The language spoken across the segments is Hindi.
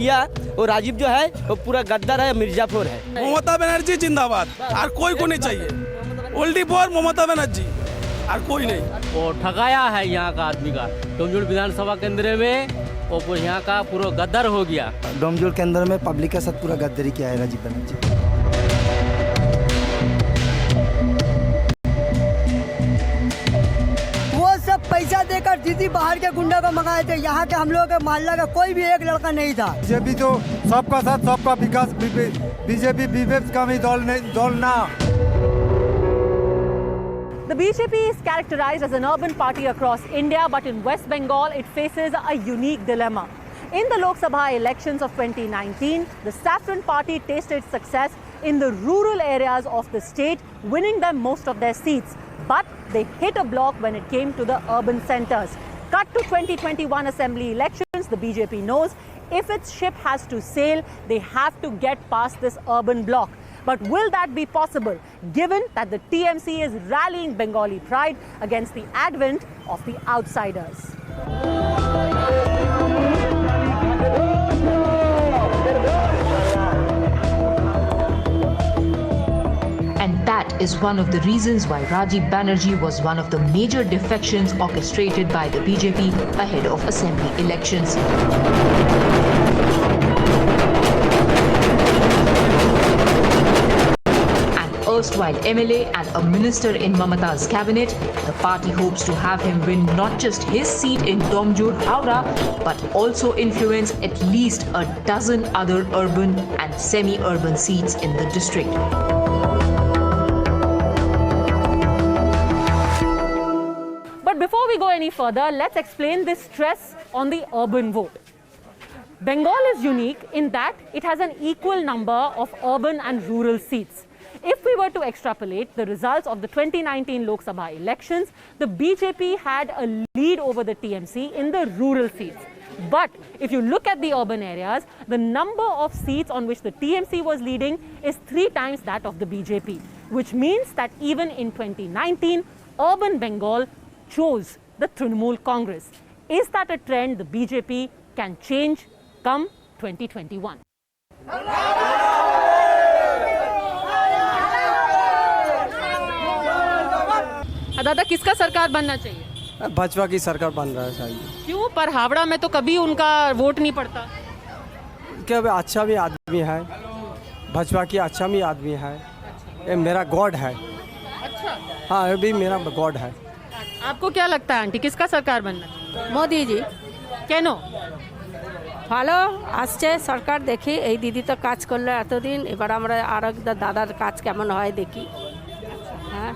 किया वो राजीव जो है वो पूरा गद्दार है, मिर्जापुर है। ममता बनर्जी जिंदाबाद, और कोई को नहीं चाहिए। ओल्डी फॉर ममता बनर्जी, और कोई नहीं। वो ठगाया है यहाँ का आदमी का। डोमजुड़ विधानसभा केंद्र में वो यहाँ का पूरा गद्दार हो गया। डोमजुड़ केंद्र में पब्लिक के साथ पूरा गद्दारी किया है राजीव बनर्जी। पैसा देकर दीदी बाहर के गुंडा को मंगाए थे, यहाँ के हम लोगों के मोहल्ला का कोई भी एक लड़का नहीं था। बीजेपी तो सबका साथ सबका विकास, बीजेपी विवेक का भी दौड़ ना। The BJP is characterized as an urban party across India, but in West Bengal it faces a unique dilemma. In the Lok Sabha elections of 2019, the Saffron Party tasted success in the rural areas of the state, winning them most of their seats. But they hit a block when it came to the urban centers. Cut to 2021 assembly elections, the BJP knows if its ship has to sail, they have to get past this urban block. But will that be possible, given that the TMC is rallying Bengali pride against the advent of the outsiders? And that is one of the reasons why Rajiv Banerjee was one of the major defections orchestrated by the BJP ahead of assembly elections. An erstwhile MLA and a minister in Mamata's cabinet, the party hopes to have him win not just his seat in Domjur, Howrah, but also influence at least a dozen other urban and semi-urban seats in the district. But before we go any further, let's explain this stress on the urban vote. Bengal is unique in that it has an equal number of urban and rural seats. If we were to extrapolate the results of the 2019 Lok Sabha elections, the BJP had a lead over the TMC in the rural seats. But if you look at the urban areas, the number of seats on which the TMC was leading is 3 times that of the BJP, which means that even in 2019, urban Bengal chose the Trinamool Congress. Is that a trend the BJP can change come 2021? दादा, किसका सरकार बनना चाहिए? भाजपा की सरकार बन रहा है शायद। क्यों? पर हावड़ा में तो कभी उनका वोट नहीं पड़ता। क्या अच्छा भी आदमी है, भाजपा की अच्छा भी आदमी है। ये मेरा गॉड है। अच्छा, हाँ, ये भी मेरा गॉड है। आपको क्या लगता है आंटी, किसका सरकार बनना? মোদি জি কেন? ভালো আসছে সরকার, দেখি এই দিদি তো কাজ করলো এতদিন, এবার আমরা আর দাদার কাজ কেমন হয় দেখি। হ্যাঁ,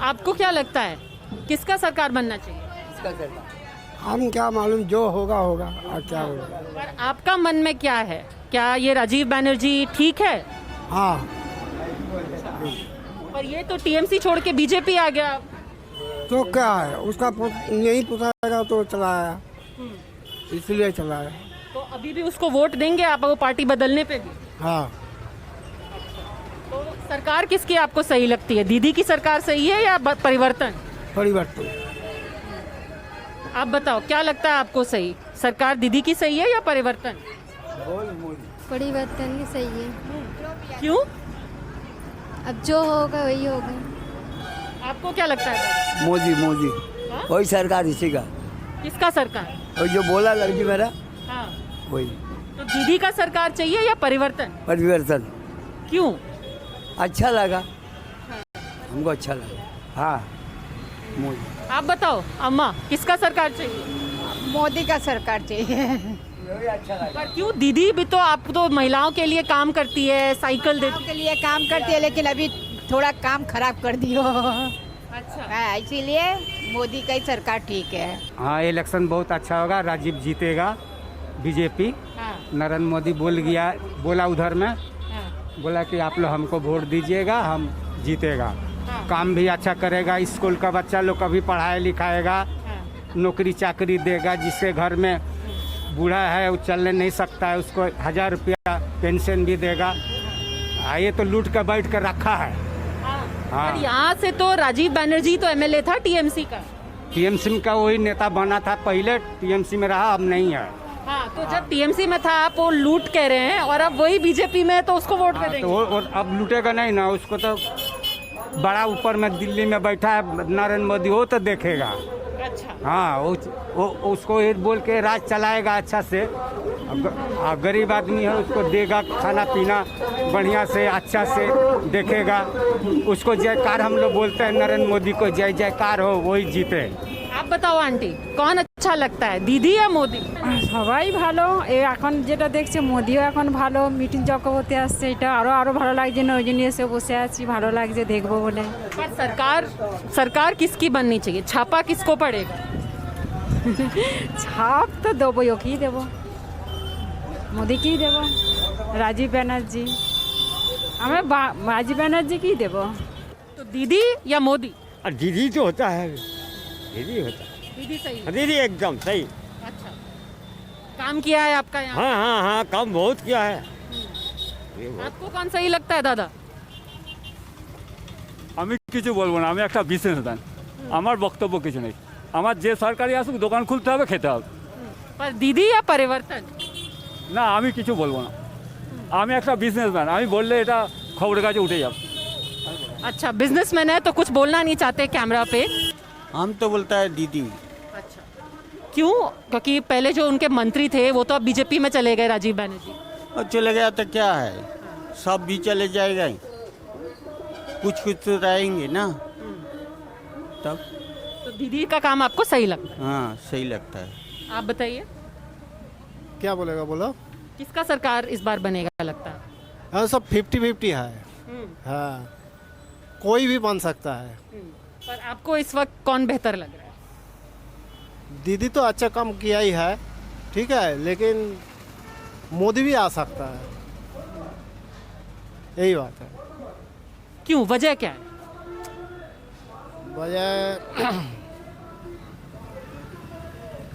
आपको क्या लगता है किसका सरकार बनना चाहिए? हम क्या मालूम, जो होगा होगा और क्या होगा। पर आपका मन में क्या है? क्या ये राजीव बनर्जी ठीक है? हाँ, पर ये तो टीएमसी छोड़ के बीजेपी आ गया। तो क्या है, उसका नहीं पुछाएगा तो चलाया, इसलिए चलाया। तो अभी भी उसको वोट देंगे आप, वो पार्टी बदलने पे भी? हाँ। तो सरकार किसकी आपको सही लगती है? दीदी की सरकार सही है या परिवर्तन? परिवर्तन। आप बताओ, क्या लगता है आपको सही? सरकार दीदी की सही है या परिवर्तन? परिवर्तन ही सही है। क्यों? अब जो होगा वही होगा। आपको क्या लगता है? मोदी हाँ? वही सरकार इसी का। किसका सरकार? और जो बोला लड़की मेरा हाँ। वही। तो दीदी का सरकार चाहिए या परिवर्तन? परिवर्तन। क्यों? अच्छा लगा, हमको अच्छा लगा। हाँ, मोदी। आप बताओ अम्मा, किसका सरकार चाहिए? मोदी का सरकार चाहिए। पर क्यों? दीदी भी तो आप तो महिलाओं के लिए काम करती है, साइकिल देती के लिए काम करती है, लेकिन अभी थोड़ा काम खराब कर दियो। अच्छा, इसीलिए मोदी का ही सरकार ठीक है। हाँ, इलेक्शन बहुत अच्छा होगा, राजीव जीतेगा, बीजेपी। हाँ। नरेंद्र मोदी बोला उधर में, बोला कि आप लोग हमको वोट दीजिएगा, हम जीतेगा। काम भी अच्छा करेगा, स्कूल का बच्चा लोग का भी पढ़ाई लिखाएगा, नौकरी चाकरी देगा। जिसके घर में बूढ़ा है वो चलने नहीं सकता है, उसको 1000 रुपया पेंशन भी देगा। ये तो लूट कर बैठ कर रखा है। हाँ। पर यहाँ से तो राजीव बनर्जी तो एमएलए था टीएमसी का। टीएमसी का वही नेता बना था, पहले टीएमसी में रहा, अब नहीं है। हाँ, तो जब टीएमसी में था आप वो लूट कह रहे हैं और अब वही बीजेपी में है तो उसको वोट कर तो देंगे। वो अब लूटेगा नहीं ना, उसको तो बड़ा ऊपर में दिल्ली में बैठा है नरेंद्र मोदी, वो तो देखेगा। अच्छा, हाँ वो उसको ये बोल के राज चलाएगा अच्छा से। गरीब आदमी है, उसको देगा खाना पीना बढ़िया से अच्छा से देखेगा। उसको जयकार हम लोग बोलते हैं, नरेंद्र मोदी को जय जयकार हो, वही जीते। आप बताओ आंटी, कौन अच्छा लगता है, दीदी या मोदी? সবাই ভালো। এখন যেটা দেখছে মোদিও এখন ভালো, মিটিং চক্রবর্তী আসছে, এটা আরো ভালো লাগছে না, ওই জন্য এসে বসে আছি, ভালো লাগছে দেখবো বলে। पर सरकार किसकी बननी चाहिए, छापा किसको पड़ेगा? ছাপ তো দেবো, ওকেই দেবো, মোদিকেই দেবো, রাজীব ব্যানার্জি। আমরা রাজীব ব্যানার্জিকেই দেবো। तो दीदी या मोदी? और दीदी तो होता है, दीदी होता है, दीदी सही है। दीदी एकदम सही। अच्छा, काम किया है आपका यहाँ? हाँ हाँ हाँ, काम बहुत किया है। आपको कौन सही लगता है दादा? আমি কিছু বলবো না, আমি একটা বিজনেসম্যান, আমার বক্তব্য কিছু নেই। আমার যে সরকারি আসুক দোকান খুলতে হবে, খেতে হবে। पर दीदी या परिवर्तन? না আমি কিছু বলবো না, আমি একটা বিজনেসম্যান, আমি বললে এটা খবরের কাছে উঠে যাবে। अच्छा, बिजनेसमैन है तो कुछ बोलना नहीं चाहते कैमरा पे? हम तो बोलता है दीदी। अच्छा, क्यों? क्योंकि पहले जो उनके मंत्री थे वो तो अब बीजेपी में चले गए, राजीव बैनर्जी। और चले गया तो क्या है, सब भी चले जाएगा, कुछ तो रहेंगे ना तब। तो दीदी का काम आपको सही लगता है? हाँ सही लगता है। आप बताइए क्या बोलेगा बोलो। किसका सरकार इस बार बनेगा लगता है? हाँ सब 50-50 है। हाँ कोई भी बन सकता है। पर आपको इस वक्त कौन बेहतर लग रहा है? दीदी तो अच्छा काम किया ही है, ठीक है, लेकिन मोदी भी आ सकता है, यही बात है। क्यों, वजह क्या है? वजह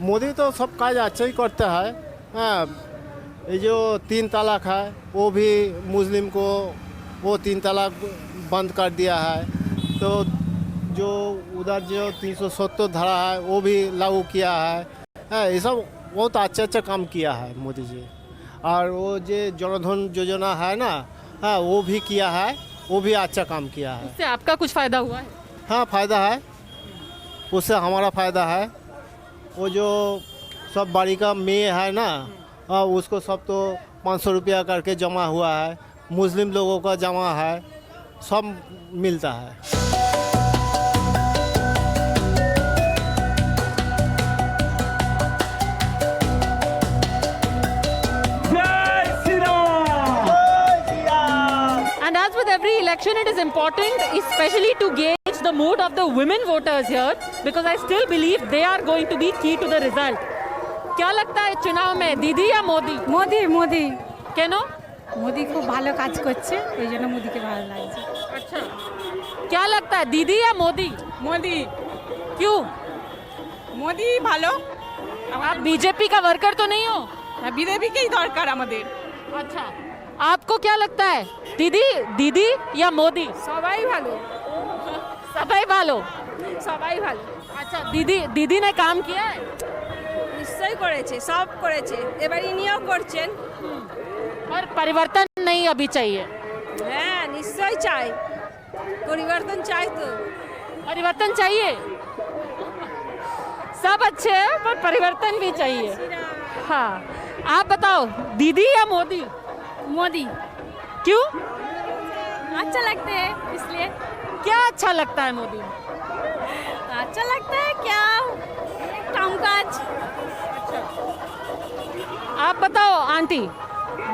मोदी तो सब काज अच्छा ही करता है। हाँ ये जो 3 तलाक है वो भी मुस्लिम को वो 3 तलाक बंद कर दिया है, तो जो उधर जो 370 धारा है वो भी लागू किया है। ये सब बहुत अच्छा काम किया है मोदी जी। और वो जो जनधन योजना है ना, हाँ वो भी किया है, वो भी अच्छा काम किया है। उससे आपका कुछ फायदा हुआ है? हाँ फायदा है, उससे हमारा फायदा है। वो जो सब बाड़ी का मेय है ना, हाँ उसको सब तो 500 रुपया करके जमा हुआ है, मुस्लिम लोगों का जमा है, सब मिलता है। And as with every election, it is important, especially to gauge the mood of the women voters here, because I still believe they are going to be key to the result. क्या लगता है चुनाव में, दीदी या मोदी? মোদি মোদি। কেন? মোদি খুব ভালো কাজ করছে, এই জন্য মোদিকে ভালো লাগছে। अच्छा, क्या लगता है, दीदी या मोदी? মোদি। क्यों? মোদি ভালো। आप बीजेपी का वर्कर तो नहीं हो? বিজেপিকেই দরকার আমাদের। अच्छा, आपको क्या लगता है, दीदी या मोदी? সবাই ভালো, सबाई भालो। সবাই ভালো। अच्छा, दीदी ने काम किया है? নিশ্চয়ই করেছে, সব করেছে, এবার ইনিও করছেন। और परिवर्तन नहीं अभी चाहिए? হ্যাঁ নিশ্চয়ই চাই, পরিবর্তন চাই তো। परिवर्तन चाहिए, सब अच्छे हैं पर परिवर्तन भी चाहिए। हाँ, आप बताओ, दीदी या मोदी? मोदी। क्यों? अच्छा लगते हैं इसलिए। क्या अच्छा लगता है मोदी में? अच्छा लगता है क्या, काम काज। आप बताओ आंटी,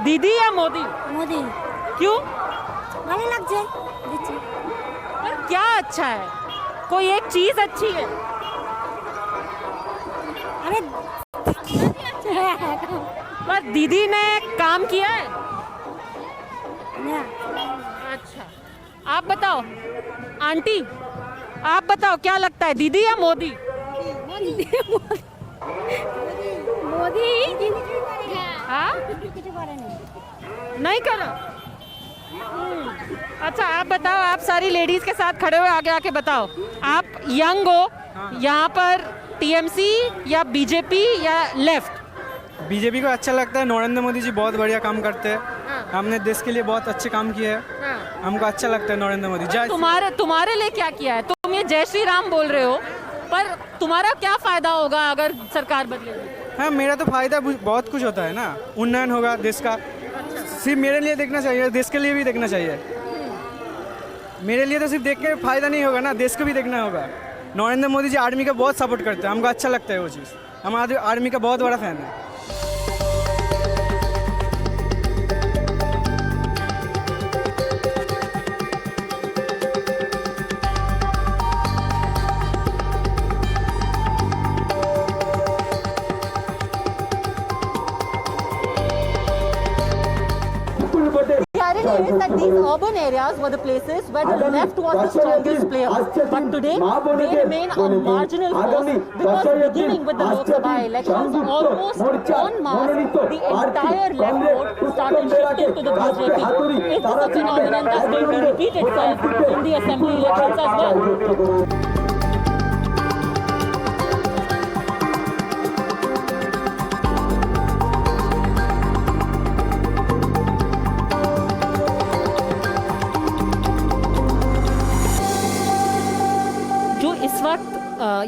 दीदी या मोदी? मोदी क्यों? ভালো লাগছে पर क्या अच्छा है, कोई एक चीज अच्छी है? अरे पर दीदी ने काम किया है? ना अच्छा, आप बताओ आंटी, आप बताओ क्या लगता है, दीदी या मोदी? मोदी हाँ, কিছু করে না नहीं करा। अच्छा, आप बताओ, आप सारी लेडीज के साथ खड़े हुए आगे आके बताओ, आप यंग हो, यहाँ पर टीएमसी या बीजेपी या लेफ्ट? बीजेपी को अच्छा लगता है। नरेंद्र मोदी जी बहुत बढ़िया काम करते हैं। हमने देश के लिए बहुत अच्छे काम किए हैं। हमको अच्छा लगता है नरेंद्र मोदी। जय तुम्हारे लिए क्या किया है? तुम ये जय श्री राम बोल रहे हो, पर तुम्हारा क्या फायदा होगा अगर सरकार बदलेगी? हाँ, मेरा तो फायदा बहुत कुछ होता है ना। उन्नयन होगा देश का। सिर्फ मेरे लिए देखना चाहिए, देश के लिए भी देखना चाहिए। मेरे लिए तो सिर्फ देख के फायदा नहीं होगा ना, देश को भी देखना होगा। नरेंद्र मोदी जी आर्मी का बहुत सपोर्ट करते हैं, हमको अच्छा लगता है वो चीज़। हम आर्मी का बहुत बड़ा फैन है। The irony is that these urban areas were the places where the left was the strongest player, but today they remain a marginal force because beginning with the Lok Sabha elections, almost en masse, the entire left vote started shifting to the BJP. Is this a phenomenon that's going to repeat itself in the assembly elections as well?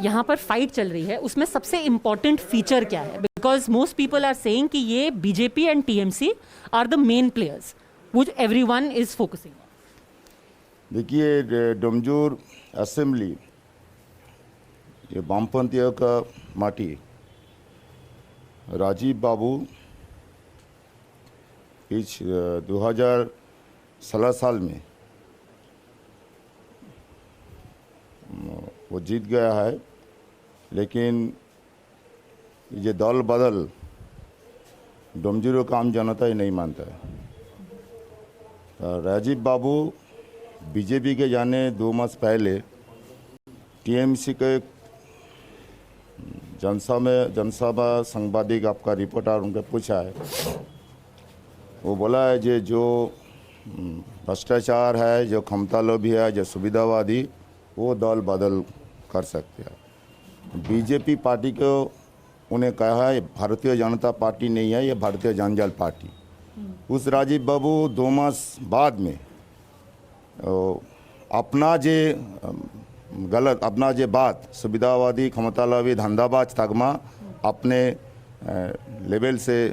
यहाँ पर फाइट चल रही है, उसमें सबसे इम्पोर्टेंट फीचर क्या है? Because most people are saying कि ये BJP and TMC are the main players which everyone is focusing. देखिए, डोमजूर असेंबली ये वामपंथियों का माटी। राजीव बाबू इस 2016 साल में वो जीत गया है, लेकिन ये दल बदल डोमजूरों का आम जनता ही नहीं मानता है। राजीव बाबू बीजेपी के जाने 2 मास पहले टीएमसी के जनसभा संवादिक आपका रिपोर्टर उनका पूछा है, वो बोला है जो भ्रष्टाचार है, जो क्षमता लोभी है, जो सुविधावादी, वो दल बदल कर सकते हैं। बीजेपी पार्टी को उन्हें कहा है भारतीय जनता पार्टी नहीं है, ये भारतीय जंजाल पार्टी। उस राजीव बाबू 2 मास बाद में अपना जे बात सुविधावादी, क्षमतालोभी, धंधाबाज तगमा अपने लेवल से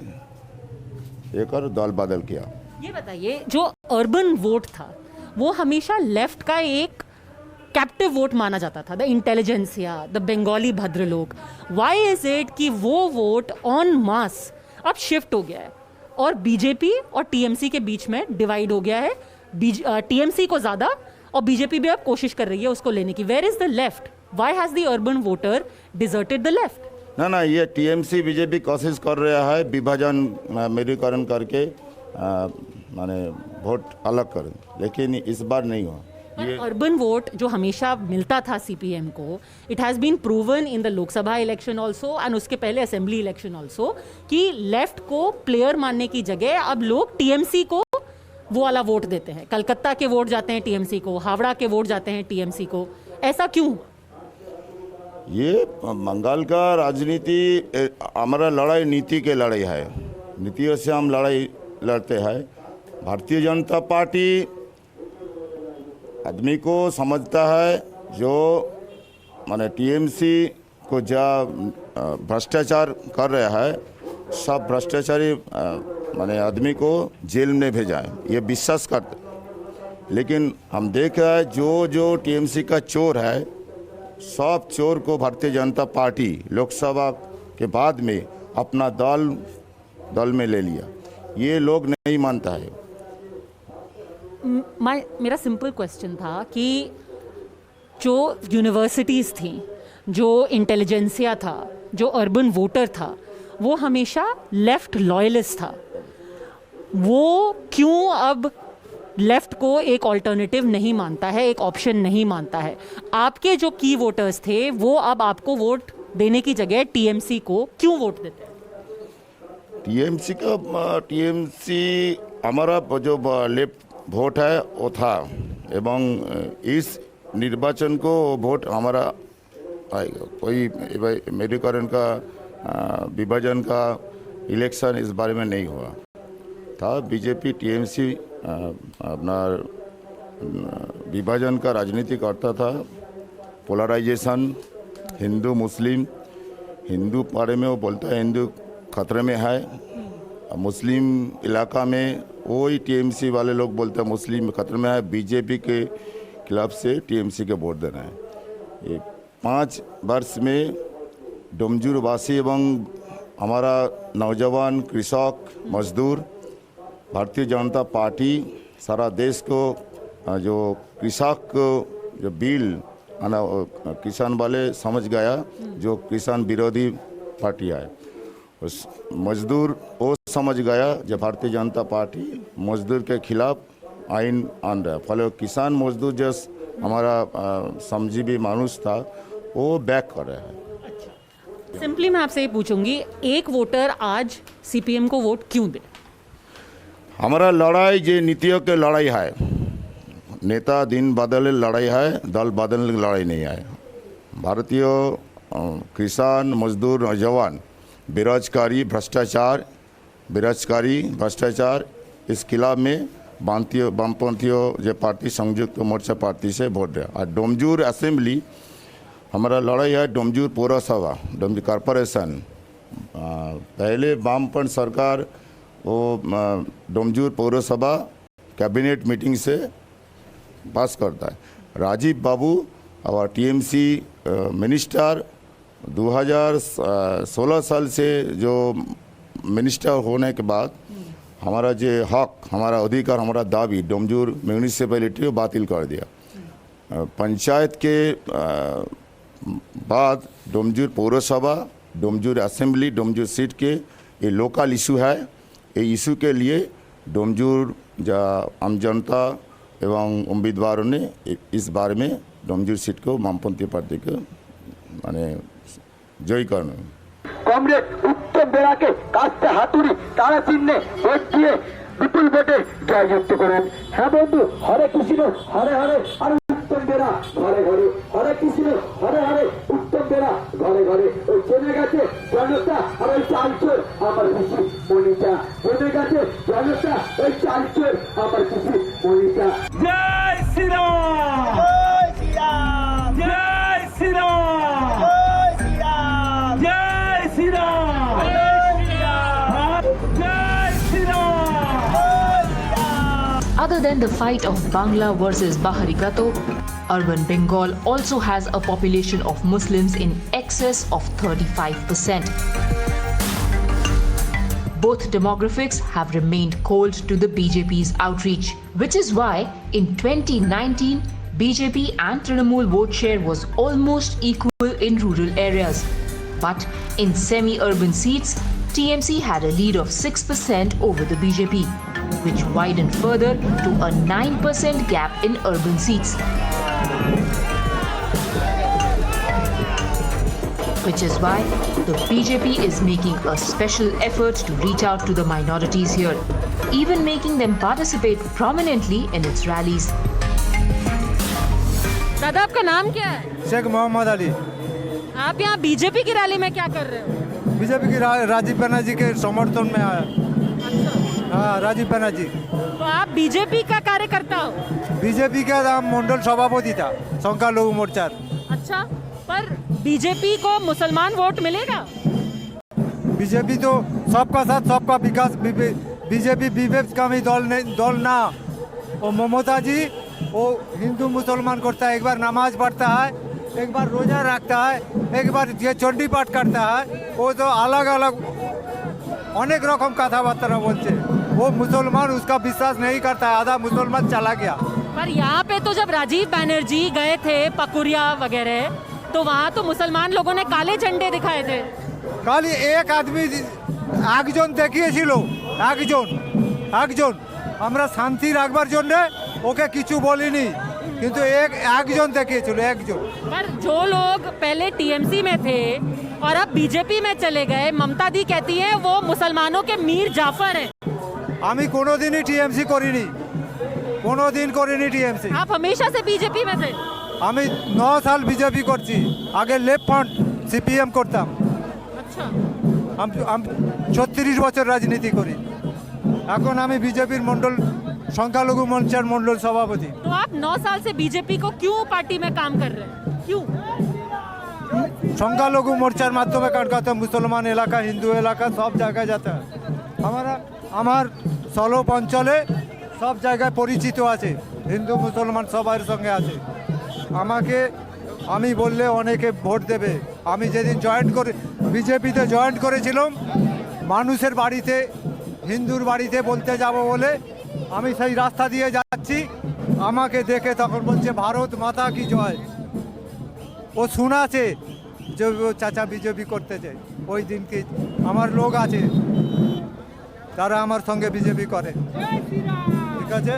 लेकर दल बदल किया। ये बताइए, जो अर्बन वोट था वो हमेशा लेफ्ट का एक कैप्टिव वोट माना जाता था, the intelligentsia, the Bengali bhadralok. Why is it कि वो वोट ऑन मास अब शिफ्ट हो गया है और बीजेपी और टीएमसी के बीच में डिवाइड हो गया है? टीएमसी को ज्यादा और बीजेपी भी अब कोशिश कर रही है उसको लेने की। Where is the left? Why has the urban voter deserted the left? ना, ये टीएमसी बीजेपी कोशिश कर रहा है विभाजन मेरीकरण करके माने वोट अलग करें, लेकिन इस बार नहीं हुआ। अर्बन वोट जो हमेशा मिलता था सीपीएम को, it has been proven in the Lok Sabha election also and उसके पहले असेंबली इलेक्शन ऑल्सो कि लेफ्ट को प्लेयर मानने की जगह अब लोग टीएमसी को वो वाला वोट देते हैं। कलकत्ता के वोट जाते हैं टीएमसी को, हावड़ा के वोट जाते हैं टीएमसी को। ऐसा क्यों? ये बंगाल का राजनीति हमारा लड़ाई नीति के लड़ाई है, नीतियों से हम लड़ाई लड़ते हैं। भारतीय जनता पार्टी आदमी को समझता है, जो माने टीएमसी को जा भ्रष्टाचार कर रहा है, सब भ्रष्टाचारी माने आदमी को जेल में भेजा है, ये विश्वास करते। लेकिन हम देख रहे हैं जो टीएमसी का चोर है, सब चोर को भारतीय जनता पार्टी लोकसभा के बाद में अपना दल में ले लिया। ये लोग नहीं मानता है। मेरा सिंपल क्वेश्चन था कि जो यूनिवर्सिटीज़ थी, जो इंटेलिजेंसिया था, जो अर्बन वोटर था, वो हमेशा लेफ्ट लॉयलिस्ट था। वो क्यों अब लेफ्ट को एक ऑल्टरनेटिव नहीं मानता है, एक ऑप्शन नहीं मानता है? आपके जो की वोटर्स थे वो अब आपको वोट देने की जगह टीएमसी को क्यों वोट देते हैं? टीएमसी हमारा जो लेफ्ट वोट है वो था, एवं इस निर्वाचन को वोट हमारा आएगा। कोई मेरीकरण का, विभाजन का इलेक्शन इस बारे में नहीं हुआ था। बीजेपी टीएमसी अपना विभाजन का राजनीति करता था, पोलराइजेशन, हिंदू मुस्लिम, हिंदू बारे में वो बोलता है हिंदू खतरे में है, मुस्लिम इलाका में वही टीएमसी वाले लोग बोलते हैं मुस्लिम खतरे में है। बीजेपी के खिलाफ से टीएमसी के वोट देना है। ये 5 वर्ष में डोमजूर वासी एवं हमारा नौजवान, कृषक, मजदूर, भारतीय जनता पार्टी सारा देश को जो कृषक जो बिल किसान वाले समझ गया, जो किसान विरोधी पार्टी है, उस मजदूर वो समझ गया जो भारतीय जनता पार्टी मजदूर के खिलाफ आइन आन रहा है। फल किसान मजदूर जो हमारा समझी मानुष था वो बैक कर रहा है। सिंपली मैं आपसे ये पूछूंगी, एक वोटर आज सीपीएम को वोट क्यों दे? हमारा लड़ाई जो नीतियों के लड़ाई है, नेता दिन बदले लड़ाई है, दल बदलने की लड़ाई नहीं है। भारतीय किसान, मजदूर, नौजवान, बेरोजगारी, भ्रष्टाचार इस खिलाफ में वामपंथियों जो पार्टी संयुक्त मोर्चा पार्टी से वोट दिया। और डोमजूर असेंबली हमारा लड़ाई है। डोमजूर पौरसभा, डोमजूर कॉरपोरेशन, पहले वामपंथ सरकार वो डोमजूर पौरसभा कैबिनेट मीटिंग से पास करता है। राजीव बाबू और टीएमसी मिनिस्टर 2016 साल से जो मिनिस्टर होने के बाद हमारा जो हक, हमारा अधिकार, हमारा दावी डोमजूर म्यूनिसिपैलिटी बातिल कर दिया। पंचायत के बाद डोमजूर पौरसभा, डोमजूर असेंबली, डोमजूर सीट के ये लोकल इशू है। ये इशू के लिए डोमजूर आम जनता एवं उम्मीदवारों ने इस बारे में डोमजूर सीट को वामपंथी पार्टी को माने জয়ী করুন। কমরেড উত্তম বেরাকে কাস্তে হাতুড়ি তারা চিহ্নে ভোট দিয়ে বিপুল ভোটে জয়যুক্ত করুন। হ্যাঁ বন্ধু, হরে কৃষ্ণ হরে হরে, আর উত্তম বেরা ঘরে ঘরে, হরে কৃষ্ণ হরে হরে, উত্তম বেরা ঘরে ঘরে। ওই জেনে গেছে জনতা আর ওই চালচোর আমার খুশি মনিটা, জেনে গেছে জনতা ওই চালচোর আমার খুশি মনিটা। জয় শ্রীরাম, জয় শ্রীরাম, জয় শ্রীরাম, জয় শ্রীরাম, জয় শ্রীরাম, জয় Shriram. Other than the fight of Bangla versus Bahari Gato, urban Bengal also has a population of Muslims in excess of 35%. Both demographics have remained cold to the BJP's outreach, which is why in 2019, BJP and Trinamool vote share was almost equal in rural areas. But in semi-urban seats, TMC had a lead of 6% over the BJP, which widened further to a 9% gap in urban seats. Which is why the BJP is making a special effort to reach out to the minorities here, even making them participate prominently in its rallies. दादा, आपका नाम क्या है? शेख मोहम्मद अली। आप यहाँ बीजेपी की रैली में क्या कर रहे हो? बीजेपी की राजीव बनर्जी के समर्थन में आया। हाँ, राजीव बनर्जी। तो आप बीजेपी का कार्यकर्ता हो? बीजेपी का नाम मंडल सभापति था संख्या लघु मोर्चा। अच्छा, पर बीजेपी को मुसलमान वोट मिलेगा? बीजेपी तो सबका साथ सबका विकास, बीजेपी विवेक का भी दल ना। वो ममता जी वो हिंदू मुसलमान करता है, एक बार नमाज पढ़ता है, एक बार रोजा रखता है, एक बार ये चंडी पाठ करता है। वो तो अलग अलग अनेक रकम कथाबार्ता बोलते। वो मुसलमान उसका विश्वास नहीं करता, आधा मुसलमान चला गया। पर यहाँ पे तो जब राजीव बनर्जी गए थे पकुरिया वगैरह, तो वहाँ तो मुसलमान लोगों ने काले झंडे दिखाए थे। खाली एक आदमी একজন দেখিয়েছিল, একজন আমরা শান্তি রাখবার জন্য ওকে কিছু বলিনি, কিন্তু একজন দেখিয়েছিল, একজন। पर जो लोग पहले टीएमसी में थे और अब बीजेपी में चले गए, ममता दी कहती है वो मुसलमानों के मीर जाफर हैं। আমি কোনোদিনই টিএমসি করিনি, কোনোদিন করিনি টিএমসি। आप हमेशा से बीजेपी में थे? আমি 9 সাল বিজেপি করছি, আগে লেফট ফ্রন্ট সিপিএম করতাম। अच्छा, আমি 36 বছর রাজনীতি করি। এখন আমি বিজেপির মন্ডল সংখ্যালঘু মঞ্চের মন্ডল সভাপতি। तो आप 9 साल से बीजेपी को क्यों पार्टी में काम कर रहे हैं, क्यों? সংখ্যালঘু মোর্চার মাধ্যমে কাজ করতে, মুসলমান এলাকা হিন্দু এলাকা সব জায়গায় যেতে হয়। আমার 16 অঞ্চলে সব জায়গায় পরিচিত আছে, হিন্দু মুসলমান সবার সঙ্গে আছে। আমি বললে অনেকে ভোট দেবে। আমি যেদিন বিজেপিতে জয়েন করেছিলাম, মানুষের বাড়িতে হিন্দুর বাড়িতে বলতে যাব বলে আমি সেই রাস্তা দিয়ে যাচ্ছি, আমাকে দেখে তখন বলছে ভারত মাতা কি জয়। ও শোনাছে যে ও চাচা বিজেপি করতেছে। ওই দিনকে আমার লোক আছে, তারা আমার সঙ্গে বিজেপি করে, ঠিক আছে।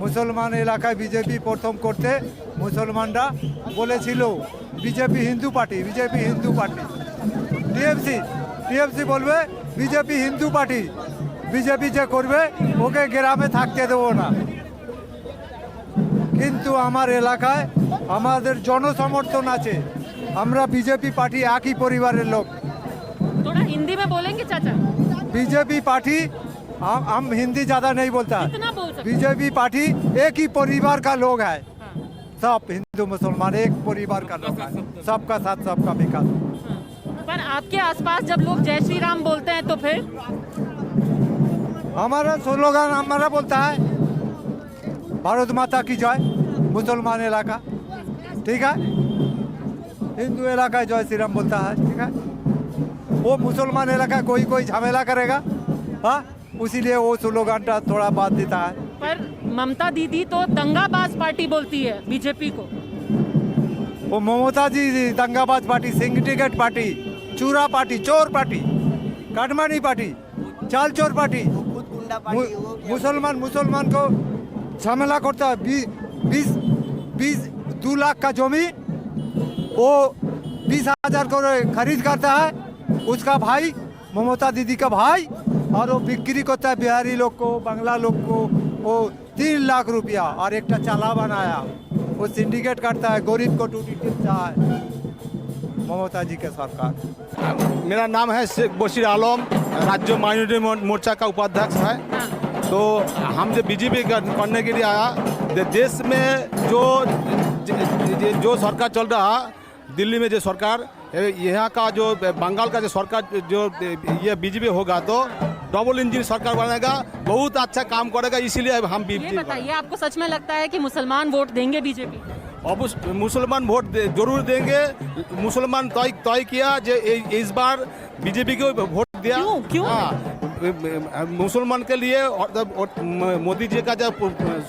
মুসলমান এলাকায় বিজেপি প্রথম করতে মুসলমানরা বলেছিল BJP Hindu party, BJP Hindu party. TMC বলবে বিজেপি হিন্দু পার্টি, বিজেপি যে করবে ওকে গ্রামে থাকতে দেবো না। কিন্তু আমার এলাকায় আমাদের জনসমর্থন আছে, আমরা বিজেপি পার্টি একই পরিবারের লোক। थोड़ा हिंदी में बोलेंगे चाचा? बीजेपी पार्टी हम हिंदी ज़्यादा नहीं बोलता। कितना बोल सकते? बीजेपी पार्टी एक ही परिवार का लोग है, सब हिंदू मुसलमान एक परिवार का लोग है, सबका साथ सबका विकास। पर आपके आसपास जब लोग जय श्री राम बोलते हैं तो फिर हमारा स्लोगन हमारा बोलता है भारत माता की जय। मुसलमान इलाका ठीक है, हिंदू इलाका जय श्री राम बोलता है, ठीक है। वो मुसलमान इलाका कोई झमेला करेगा, हाँ, उसीलिए वो स्लोगन थोड़ा बात देता है। पर ममता दीदी तो दंगाबाज पार्टी बोलती है बीजेपी को। वो ममता जी दंगाबाज पार्टी, सिंडिकेट पार्टी, चूरा पार्टी, चोर पार्टी, काटमानी पार्टी, चाल चोर पार्टी। मुसलमान को झमेला करता है। 2 लाख का जमी वो 20,000 को खरीद करता है, उसका भाई ममता दीदी का भाई, और वो बिक्री करता है बिहारी लोग को, बांग्ला लोग को। वो 3 लाख रुपया और एक चाला बनाया, वो सिंडिकेट करता है, गरीब को टूटी टिपता है। ममता जी के सरकार। मेरा नाम है शेख बशीर आलम, राज्य माइनॉरिटी मोर्चा का उपाध्यक्ष है। तो हम जब बीजेपी करने के लिए आया, देश में जो सरकार चल रहा, दिल्ली में जो सरकार, यहाँ का जो बंगाल का जो सरकार, जो ये बीजेपी होगा तो डबल इंजन सरकार बनेगा, बहुत अच्छा काम करेगा। इसीलिए हम ये बताइए, आपको सच में लगता है कि मुसलमान वोट देंगे बीजेपी? अब मुसलमान वोट जरूर देंगे। मुसलमान तय किया जो इस बार बीजेपी को वोट दिया। क्यों? मुसलमान के लिए मोदी जी का जो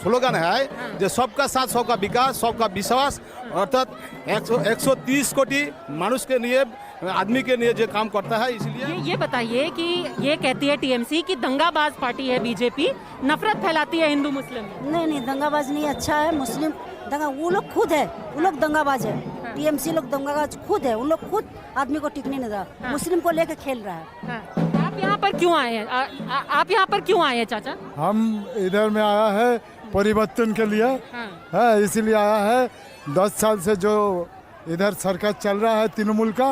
स्लोगन है, जो सबका साथ सबका विकास सबका विश्वास, अर्थात 130 कोटि मानुष के लिए, आदमी के लिए जो काम करता है। इसलिए ये बताइए कि ये कहती है टीएमसी कि दंगाबाज पार्टी है बीजेपी, नफरत फैलाती है हिंदू मुस्लिम। नहीं, दंगाबाज नहीं, अच्छा है। मुस्लिम दंगा वो लोग खुद है, वो लोग दंगाबाज है। टीएमसी लोग दंगाबाज खुद है, उन लोग खुद आदमी को टिकने नहीं दे, मुस्लिम को लेकर खेल रहा है। आप यहाँ पर क्यों आए हैं? आप यहाँ पर क्यों आए हैं चाचा? हम इधर में आया है परिवर्तन के लिए, है इसीलिए आया है। 10 साल से जो इधर सरकार चल रहा है तृणमूल का,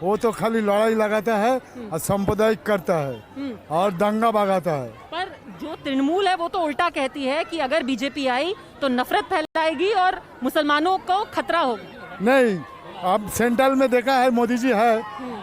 वो तो खाली लड़ाई लगाता है और सांप्रदायिक करता है और दंगा भगाता है। पर जो तृणमूल है वो तो उल्टा कहती है कि अगर बीजेपी आई तो नफरत फैलाएगी और मुसलमानों को खतरा होगा। नहीं, अब सेंट्रल में देखा है मोदी जी है,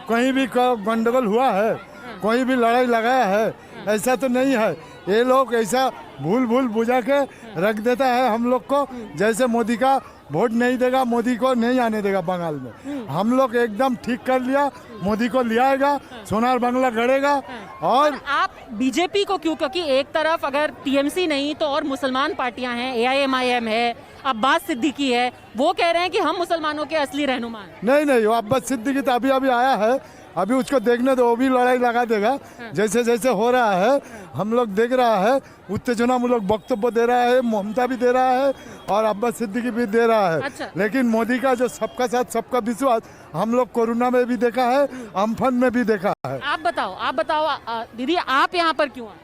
कहीं भी गंडगोल हुआ है, कोई भी लड़ाई लगाया है, ऐसा तो नहीं है। ये लोग ऐसा भूल बुझा के रख देता है हम लोग को, जैसे मोदी का वोट नहीं देगा, मोदी को नहीं आने देगा बंगाल में। हम लोग एकदम ठीक कर लिया, मोदी को ले आएगा, सोनार बांग्ला गड़ेगा। और आप बीजेपी को क्यों? क्योंकि एक तरफ अगर टीएमसी नहीं तो और मुसलमान पार्टियां हैं, AIMIM है, अब्बास सिद्दीकी है, वो कह रहे हैं कि हम मुसलमानों के असली रहनुमा हैं। नहीं, वो अब्बास सिद्दीकी तो अभी आया है, अभी उसको देखने दो, वो भी लड़ाई लगा देगा। जैसे जैसे हो रहा है हम लोग देख रहा है, उत्तेजनामूलक वक्तव्य दे रहा है, ममता भी दे रहा है और अब्बास सिद्दीकी भी दे रहा है। अच्छा। लेकिन मोदी का जो सबका साथ सबका विश्वास हम लोग कोरोना में भी देखा है, अम्फन में भी देखा है। आप बताओ दीदी, आप यहाँ पर क्यों आए?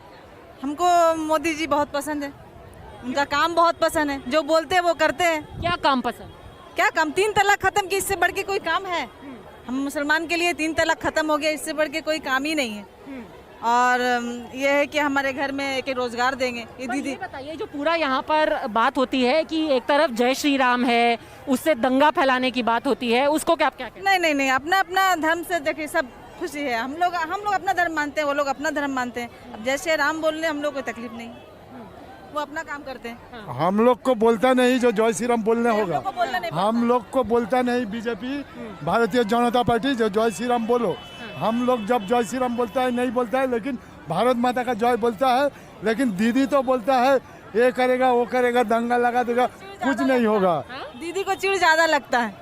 हमको मोदी जी बहुत पसंद है, उनका काम बहुत पसंद है, जो बोलते हैं वो करते हैं। क्या काम पसंद? क्या काम? 3 तलाक खत्म की, इससे बढ़ के कोई काम है? हम मुसलमान के लिए 3 तलाक खत्म हो गया, इससे बढ़ के कोई काम ही नहीं है। और ये है कि हमारे घर में एक रोजगार देंगे। ये दीदी ये बताइए, जो पूरा यहाँ पर बात होती है कि एक तरफ जय श्री राम है, उससे दंगा फैलाने की बात होती है, उसको क्या क्या कहते हैं? नहीं, अपना अपना धर्म से देखिए सब खुशी है। हम लोग अपना धर्म मानते हैं, वो लोग अपना धर्म मानते हैं। अब जैसे राम बोलने हम लोग को तकलीफ नहीं, वो अपना काम करते हैं। हम लोग को बोलता नहीं जो जय श्री राम बोलने होगा, हम लोग को बोलता नहीं बीजेपी भारतीय जनता पार्टी जो जय श्री राम बोलो। हम लोग जब जय श्री राम बोलता है नहीं बोलता है, लेकिन भारत माता का जय बोलता है। लेकिन दीदी तो बोलता है ये करेगा वो करेगा, दंगा लगा देगा, कुछ नहीं होगा। दीदी को चिड़ ज्यादा लगता है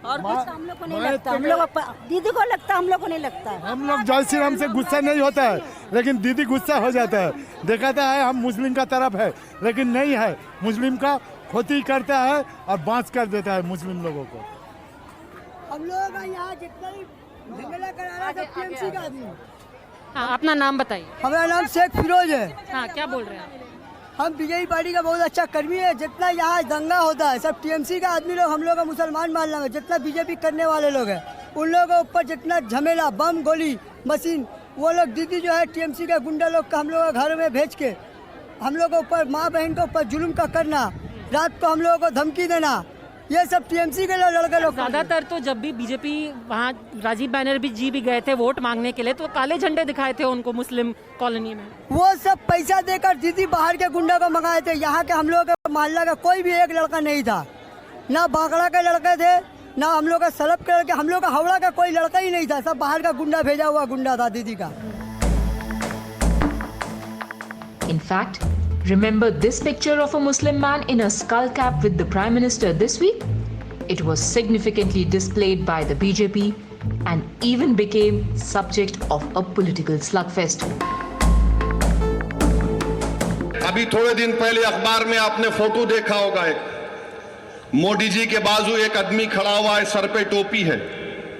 और कुछ हम लोग को नहीं लगता। हम लोग दीदी को लगता, हम लोग को नहीं लगता। हम लोग जय श्री राम से गुस्सा नहीं होता है, लेकिन दीदी गुस्सा हो जाता है। दिखाता है हम मुस्लिम का तरफ है, लेकिन नहीं है, मुस्लिम का खोती करता है और बांस कर देता है मुस्लिम लोगों को। हम लोग यहाँ जितना भी झमेला करा रहा था टीएमसी का आदमी। हाँ, अपना नाम बताइए। हमारा नाम शेख फिरोज है। हाँ, क्या बोल रहे हैं आप? हम बीजेपी पार्टी का बहुत अच्छा कर्मी है। जितना यहाँ दंगा होता है सब टीएमसी का आदमी लोग हम लोग का मुसलमान मान लेंगे। जितना बीजेपी करने वाले लोग हैं उन लोगों के ऊपर जितना झमेला, बम, गोली, मशीन, वो लोग दीदी जो है टीएमसी का गुंडा लोग का हम लोग घर में भेज के हम लोग के ऊपर, माँ बहन के ऊपर जुल्म का करना, रात को हम लोगों को धमकी देना, ये सब टीएमसी के लड़के लोग। ज्यादातर तो जब भी बीजेपी वहाँ राजीव बैनर्जी जी भी गए थे वोट मांगने के लिए, तो काले झंडे दिखाए थे उनको मुस्लिम कॉलोनी में। वो सब पैसा देकर दीदी बाहर के गुंडा को मंगाए थे। यहाँ के हम लोग के मोहल्ला का कोई भी एक लड़का नहीं था, ना बांकड़ा के लड़के थे, ना हम लोग का सलब के लड़के, हम लोग का हावड़ा का कोई लड़का ही नहीं था। सब बाहर का गुंडा भेजा हुआ गुंडा था दीदी का। In fact, remember this picture of a Muslim man in a skull cap with the Prime Minister this week? It was significantly displayed by the BJP and even became subject of a political slugfest. अभी थोड़े दिन पहले अखबार में आपने फोटो देखा होगा, एक मोदी जी के बाजू एक आदमी खड़ा हुआ है, सर पे टोपी है।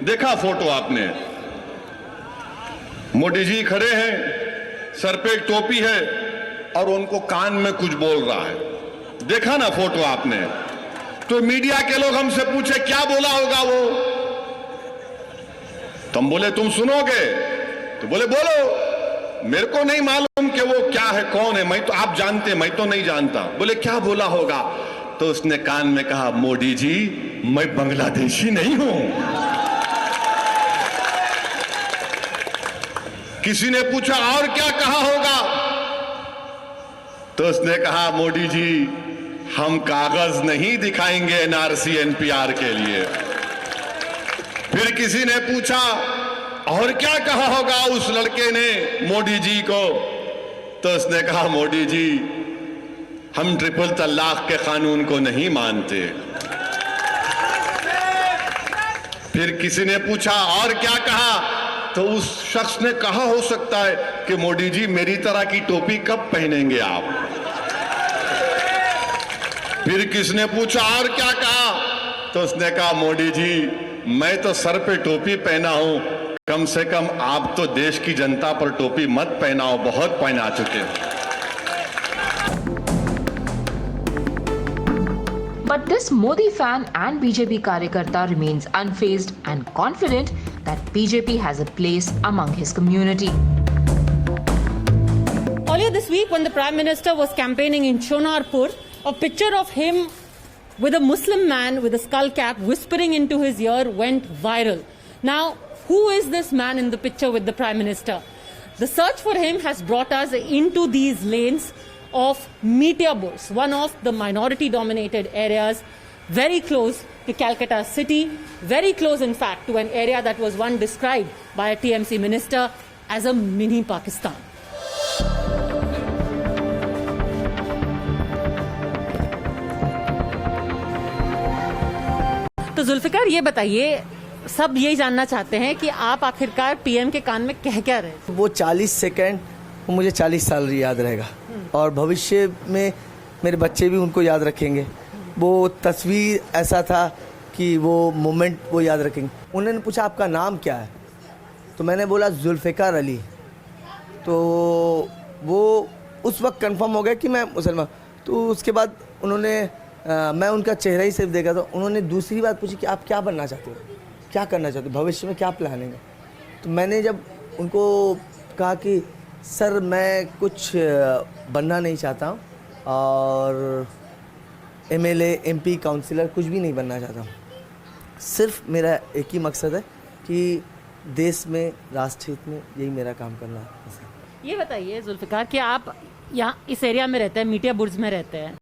देखा फोटो आपने? मोदी जी खड़े हैं, सर पे एक टोपी है और उनको कान में कुछ बोल रहा है। देखा ना फोटो आपने? तो मीडिया के लोग हमसे पूछे क्या बोला होगा वो, तो हम बोले तुम सुनोगे? तो बोले बोलो। मेरे को नहीं मालूम कि वो क्या है, कौन है, मैं तो, आप जानते, मैं तो नहीं जानता। बोले क्या बोला होगा? तो उसने कान में कहा, मोदी जी मैं बांग्लादेशी नहीं हूं। किसी ने पूछा और क्या कहा होगा? तो उसने कहा, मोदी जी हम कागज नहीं दिखाएंगे एनआरसी एनपीआर के लिए। फिर किसी ने पूछा और क्या कहा होगा उस लड़के ने मोदी जी को? तो उसने कहा, मोदी जी हम ट्रिपल तलाक के कानून को नहीं मानते। फिर किसी ने पूछा और क्या कहा? तो उस शख्स ने कहा हो सकता है कि मोदी जी मेरी तरह की टोपी कब पहनेंगे आप? फिर किसने पूछा और क्या कहा? तो उसने कहा, मोदी जी मैं तो सर पे टोपी पहना हूं, कम से कम आप तो देश की जनता पर टोपी मत पहनाओ, बहुत पहना चुके। But this Modi fan and BJP Karyakarta remains unfazed and confident that BJP has a place among his community. Earlier this week, when the Prime Minister was campaigning in Shonarpur, a picture of him with a Muslim man with a skull cap whispering into his ear went viral. Now, who is this man in the picture with the Prime Minister? The search for him has brought us into these lanes of Meteorburg, one of the minority-dominated areas, very close to Calcutta city, very close, in fact, to an area that was once described by a TMC minister as a mini Pakistan. तो जुल्फिकार, ये बताइए, सब यही जानना चाहते हैं कि आप आखिरकार पीएम के कान में कह क्या रहे? वो 40 सेकंड मुझे 40 साल याद रहेगा और भविष्य में मेरे बच्चे भी उनको याद रखेंगे। वो तस्वीर ऐसा था कि वो मोमेंट वो याद रखेंगे। उन्होंने पूछा आपका नाम क्या है, तो मैंने बोला जुल्फिकार अली। तो वो उस वक्त कंफर्म हो गया कि मैं मुसलमान। तो उसके बाद उन्होंने मैं उनका चेहरा ही सिर्फ देखा, तो उन्होंने दूसरी बात पूछी कि आप क्या बनना चाहते हो। क्या करना चाहते हो, भविष्य में क्या प्लानिंग है। तो मैंने जब उनको कहा कि सर मैं कुछ बनना नहीं चाहता हूँ और एमएलए एमपी काउंसिलर कुछ भी नहीं बनना चाहता हूँ, सिर्फ मेरा एक ही मकसद है कि देश में राष्ट्र हित में यही मेरा काम करना है। ये बताइए जुल्फ़िकार कि आप यहाँ इस एरिया में रहते हैं, मीटिया बुर्ज में रहते हैं,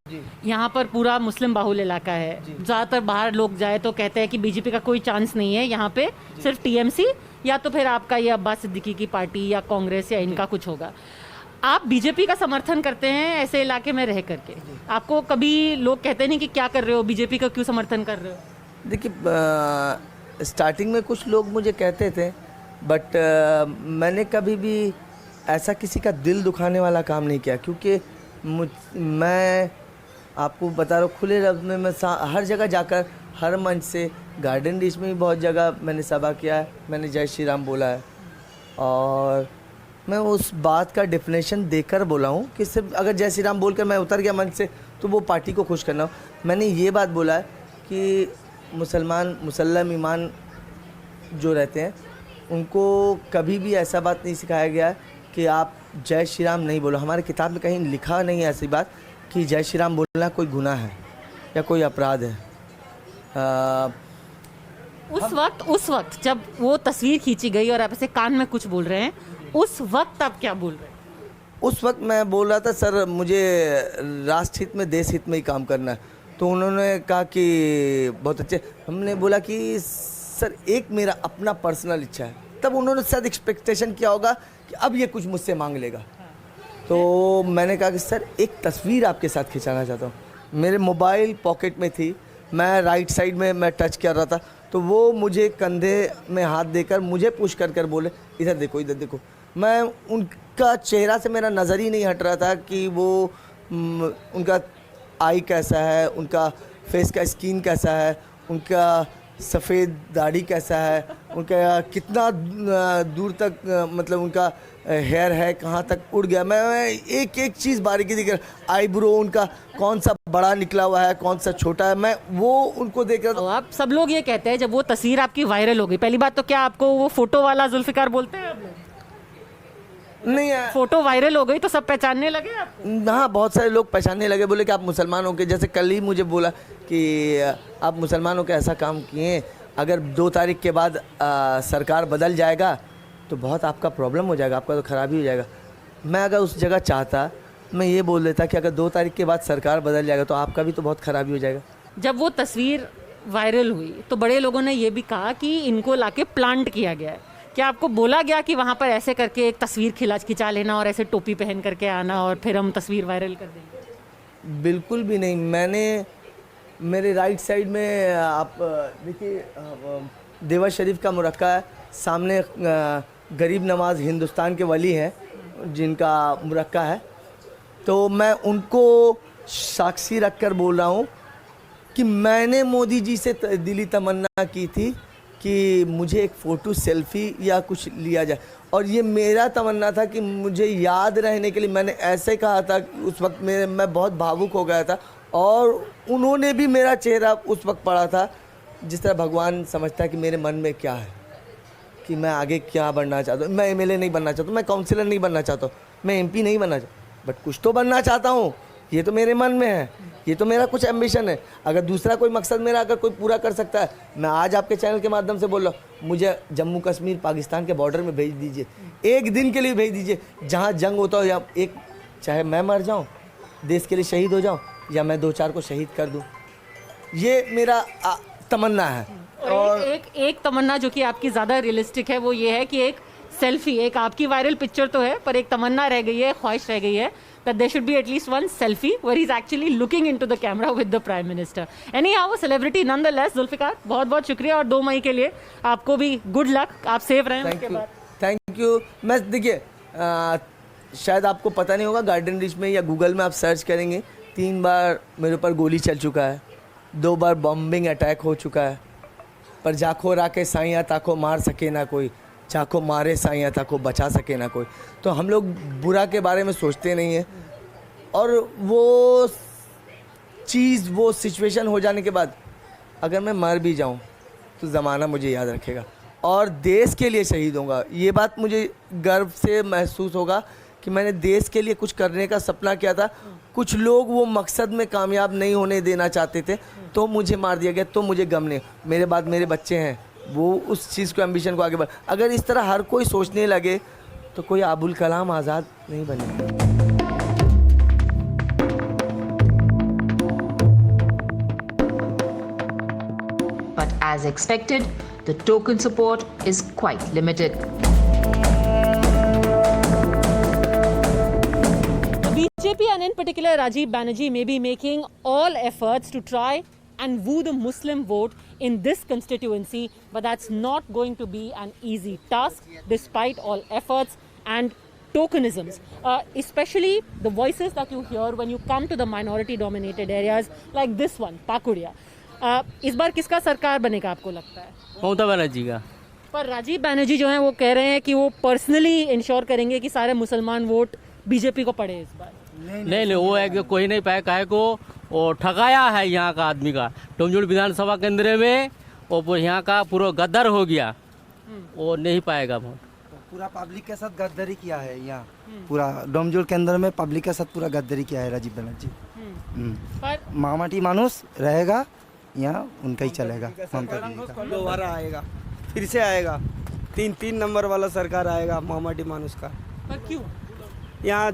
यहाँ पर पूरा मुस्लिम बाहुल इलाका है, ज़्यादातर बाहर लोग जाए तो कहते हैं कि बीजेपी का कोई चांस नहीं है, यहाँ पे सिर्फ टीएमसी या तो फिर आपका ये अब्बास सिद्दीकी की पार्टी या कांग्रेस या इनका कुछ होगा। आप बीजेपी का समर्थन करते हैं ऐसे इलाके में रह करके, आपको कभी लोग कहते नहीं कि क्या कर रहे हो, बीजेपी का क्यों समर्थन कर रहे हो? देखिए स्टार्टिंग में कुछ लोग मुझे कहते थे, बट मैंने कभी भी ऐसा किसी का दिल दुखाने वाला काम नहीं किया, क्योंकि मैं आपको बता रहा हूँ खुले लफ्ज़ में मैं हर जगह जाकर हर मंच से, गार्डन डिश में भी बहुत जगह मैंने सभा किया है, मैंने जय श्री राम बोला है और मैं उस बात का डेफिनेशन देकर बोला हूँ कि सिर्फ अगर जय श्री राम बोलकर मैं उतर गया मंच से तो वो पार्टी को खुश करना हो। मैंने ये बात बोला है कि मुसल्लम ईमान जो रहते हैं उनको कभी भी ऐसा बात नहीं सिखाया गया है कि आप जय श्री राम नहीं बोलो। हमारे किताब में कहीं लिखा नहीं है ऐसी बात कि जय श्री राम बोलना कोई गुनाह है या कोई अपराध है। उस वक्त जब वो तस्वीर खींची गई और आप ऐसे कान में कुछ बोल रहे हैं, उस वक्त आप क्या बोल रहे हैं? उस वक्त मैं बोल रहा था सर मुझे राष्ट्र हित में देश हित में ही काम करना है। तो उन्होंने कहा कि बहुत अच्छे, हमने बोला कि सर एक मेरा अपना पर्सनल इच्छा है, तब उन्होंने शायद एक्सपेक्टेशन किया होगा कि अब ये कुछ मुझसे मांग लेगा। तो मैंने कहा कि सर एक तस्वीर आपके साथ खिंचाना चाहता हूँ। मेरे मोबाइल पॉकेट में थी, मैं राइट साइड में मैं टच कर रहा था, तो वो मुझे कंधे में हाथ देकर मुझे पुश कर कर बोले इधर देखो इधर देखो। मैं उनका चेहरा से मेरा नज़र ही नहीं हट रहा था कि वो उनका आई कैसा है, उनका फेस का स्किन कैसा है, उनका सफ़ेद दाढ़ी कैसा है, उनका कितना दूर तक मतलब उनका हेयर है, कहाँ तक उड़ गया। मैं एक एक चीज़ बारीकी देख रहा, आईब्रो उनका कौन सा बड़ा निकला हुआ है, कौन सा छोटा है, मैं वो उनको देख रहा था। आप सब लोग ये कहते हैं जब वो तस्वीर आपकी वायरल हो गई, पहली बात तो क्या आपको वो फोटो वाला जुल्फ़िकार बोलते हैं आप लोग? नहीं, फोटो वायरल हो गई तो सब पहचानने लगे आपको? हाँ, बहुत सारे लोग पहचानने लगे, बोले कि आप मुसलमान हो के, जैसे कल ही मुझे बोला कि आप मुसलमान हो के ऐसा काम किए, अगर 2 तारीख के बाद सरकार बदल जाएगा तो बहुत आपका प्रॉब्लम हो जाएगा, आपका तो खराबी हो जाएगा। मैं अगर उस जगह चाहता मैं ये बोल देता कि अगर 2 तारीख के बाद सरकार बदल जाएगा तो आपका भी तो बहुत खराबी हो जाएगा। जब वो तस्वीर वायरल हुई तो बड़े लोगों ने ये भी कहा कि इनको लाके प्लांट किया गया है। क्या आपको बोला गया कि वहाँ पर ऐसे करके एक तस्वीर खिंचा लेना और ऐसे टोपी पहन करके आना और फिर हम तस्वीर वायरल कर देंगे? बिल्कुल भी नहीं। मैंने मेरे राइट साइड में आप देखिए देवा शरीफ का मुरक्का है, सामने गरीब नवाज हिंदुस्तान के वली हैं जिनका मुरक्का है, तो मैं उनको साक्षी रखकर बोल रहा हूँ कि मैंने मोदी जी से दिली तमन्ना की थी कि मुझे एक फ़ोटो सेल्फी या कुछ लिया जाए, और ये मेरा तमन्ना था कि मुझे याद रहने के लिए मैंने ऐसे कहा था कि उस वक्त मैं बहुत भावुक हो गया था, और उन्होंने भी मेरा चेहरा उस वक्त पढ़ा था जिस तरह भगवान समझता है कि मेरे मन में क्या है, कि मैं आगे क्या बनना चाहता हूँ। मैं एमएलए नहीं बनना चाहता हूँ, मैं काउंसिलर नहीं बनना चाहता हूँ, मैं एमपी नहीं बनना चाहता, बट कुछ तो बनना चाहता हूँ, ये तो मेरे मन में है, ये तो मेरा कुछ एम्बिशन है। अगर दूसरा कोई मकसद मेरा अगर कोई पूरा कर सकता है, मैं आज आपके चैनल के माध्यम से बोल रहा हूँ, मुझे जम्मू कश्मीर पाकिस्तान के बॉर्डर में भेज दीजिए, एक दिन के लिए भेज दीजिए, जहाँ जंग होता हो, या एक चाहे मैं मर जाऊँ देश के लिए शहीद हो जाऊँ, या मैं 2-4 को शहीद कर दूँ, ये मेरा तमन्ना है। और एक तमन्ना जो कि आपकी ज़्यादा रियलिस्टिक है वो ये है कि एक सेल्फी, एक आपकी वायरल पिक्चर तो है पर एक तमन्ना रह गई है, ख्वाहिश रह गई है that there should be at least one selfie where he's actually looking into the camera with the Prime Minister. Anyhow, a celebrity nonetheless. Zulfikar बहुत बहुत शुक्रिया, और 2 मई के लिए आपको भी गुड लक, आप सेफ रहें उसके बाद। Thank you. मैं देखिए शायद आपको पता नहीं होगा, गार्डन रिच में या गूगल में आप सर्च करेंगे, 3 बार मेरे ऊपर गोली चल चुका है, 2 बार बॉम्बिंग अटैक हो चुका है, पर जाखो राके साइया ताको मार सके ना कोई, जाको मारे साइया ताको बचा सके ना कोई। तो हम लोग बुरा के बारे में सोचते नहीं हैं, और वो चीज़ वो सिचुएशन हो जाने के बाद अगर मैं मर भी जाऊं तो ज़माना मुझे याद रखेगा और देश के लिए शहीद होगा। ये बात मुझे गर्व से महसूस होगा कि मैंने देश के लिए कुछ करने का सपना किया था। कुछ लोग वो मकसद में कामयाब नहीं होने देना चाहते थे तो मुझे मार दिया गया, तो मुझे गम नहीं। मेरे बाद मेरे बच्चे हैं, वो उस चीज़ को एम्बिशन को आगे बढ़, अगर इस तरह हर कोई सोचने लगे तो कोई अबुल कलाम आज़ाद नहीं बनेगा। But as expected, the token support is quite limited. BJP and in particular Rajiv Banerjee may be making all efforts to try and woo the Muslim vote in this constituency, but that's not going to be an easy task despite all efforts and tokenisms. Especially the voices that you hear when you come to the minority dominated areas like this one, Pakuria. इस बार किसका सरकार बनेगा आपको लगता है? ममता बनर्जी का। पर राजीव बनर्जी जो हैं वो कह रहे हैं कि वो पर्सनली इंश्योर करेंगे कि सारे मुसलमान वोट बीजेपी को पड़े इस बार। नहीं वो है कि कोई नहीं पाए, काहे को वो ठगाया है यहाँ का आदमी का। डोमजुड़ विधानसभा केंद्र में वो यहाँ का पूरा गद्दार हो गया, वो नहीं पाएगा वोट। पूरा पब्लिक के साथ गद्दारी किया है यहाँ, पूरा डोमजुड़ केंद्र में पब्लिक के साथ पूरा गद्दारी किया है राजीव बनर्जी। मामाटी मानुस रहेगा यहाँ, उनका ही चलेगा। दोबारा आएगा, फिर से आएगा, 3 नंबर वाला सरकार आएगा मामाटी मानुस का। पर क्यों? यहाँ